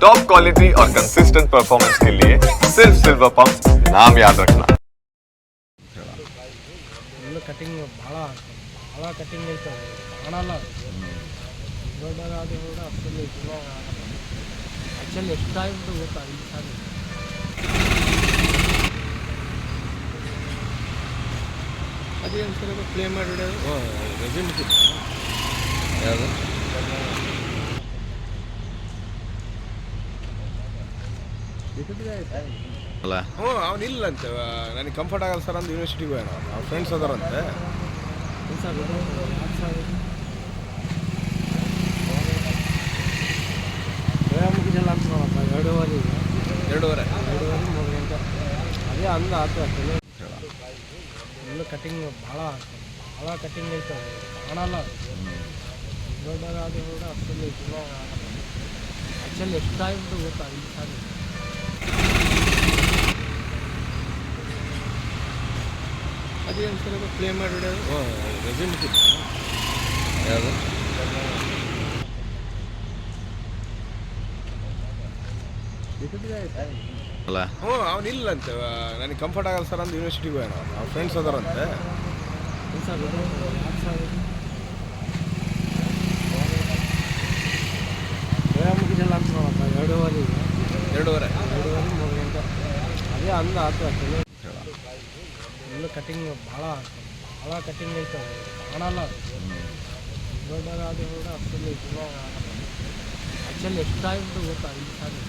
Top quality और consistent performance के लिए सिर्फ सिल्वर पंप नाम याद रखना। ಕಟಿಂಗ್ ಭಾಳ ಕಟಿಂಗ್ ಐತೆ ಕಾಣಲ್ಲ ದೊಡ್ಡದಾದರೂ ಕೂಡ ಅಷ್ಟೊಂದು ಆ್ಯಕ್ಚುಲಿ ಎಷ್ಟಾಗಿಬಿಟ್ಟು ಗೊತ್ತಾ ಈ ಸಾರಿ ಅದೇನು ಸರ್ ಪ್ಲೇ ಮಾಡಿಬಿಡೋದು ರೆಸ್ಯೂಮ್ ಯಾವುದು ಅಲ್ಲ ಹ್ಞೂ ಅವನಿಲ್ಲಂತೆ ನನಗೆ ಕಂಫರ್ಟ್ ಆಗಲ್ಲ ಸರ್ ಅಂತ ಯೂನಿವರ್ಸಿಟಿಗೆ ಹೋಗೋಣ ಅವ್ರ ಫ್ರೆಂಡ್ಸ್ ಅದಾರಂತೆ ಸರ್ ಮುಗಿಸಲ್ಲ ಅಂತ ನೋಡಪ್ಪ ಎರಡೂವರೆ 3 ಗಂಟೆ ಅದೇ ಅಂದ ಆಯ್ತು ಅಷ್ಟೇ ಫುಲ್ಲು ಕಟಿಂಗ್ ಭಾಳ ಕಟಿಂಗ್ ಐತೆ ಕಾಣಲ್ಲ ದೊಡ್ಡದಾದರೂ ಕೂಡ ಅಷ್ಟೊಂದು ಆ್ಯಕ್ಚುಲಿ ಎಷ್ಟಾಗಿಬಿಟ್ಟು ಗೊತ್ತಾ ಈ ಸಾರಿ ಅದೇನು ಸರ್ ಪ್ಲೇ ಮಾಡಿಬಿಡೋದು ರೆಸ್ಯೂಮ್ ಯಾವುದು ಅಲ್ಲ ಹ್ಞೂ ಅವನಿಲ್ಲಂತೆ ನನಗೆ ಕಂಫರ್ಟ್ ಆಗಲ್ಲ ಸರ್ ಅಂತ ಯೂನಿವರ್ಸಿಟಿಗೆ ಹೋಗೋಣ ಅವ್ರ ಫ್ರೆಂಡ್ಸ್ ಅದಾರಂತೆ ಸರ್ ಮುಗಿಸಲ್ಲ ಅಂತ ನೋಡಪ್ಪ ಎರಡೂವರೆ 3 ಗಂಟೆ ಅದೇ ಅಂದ ಆಯ್ತು ಅಷ್ಟೇ ಫುಲ್ಲು ಕಟಿಂಗ್ ಭಾಳ ಕಟಿಂಗ್ ಐತೆ ಕಾಣಲ್ಲ ದೊಡ್ಡದಾದರೂ ಕೂಡ ಅಷ್ಟೊಂದು ಆ್ಯಕ್ಚುಲಿ ಎಷ್ಟಾಗಿಬಿಟ್ಟು ಗೊತ್ತಾ ಈ ಸಾರಿ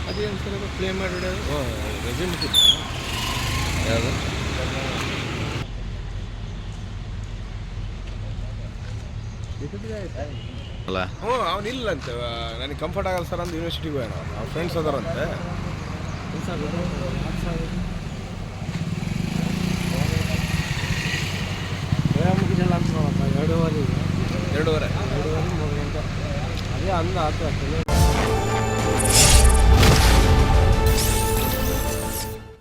ಅದೇನು ಸರ್ ಪ್ಲೇ ಮಾಡಿಬಿಡೋದು ರೆಸ್ಯೂಮ್ ಯಾವುದು ಅಲ್ಲ ಹ್ಞೂ ಅವನಿಲ್ಲಂತೆ ನನಗೆ ಕಂಫರ್ಟ್ ಆಗಲ್ಲ ಸರ್ ಅಂತ ಯೂನಿವರ್ಸಿಟಿಗೆ ಹೋಗೋಣ ಅವ್ರ ಫ್ರೆಂಡ್ಸ್ ಅದಾರಂತೆ ಸರ್ ಮುಗಿಸಲ್ಲ ಅಂತ ನೋಡಪ್ಪ ಎರಡೂವರೆ 3 ಗಂಟೆ ಅದೇ ಅಂದ ಆಯ್ತು ಅಷ್ಟೇ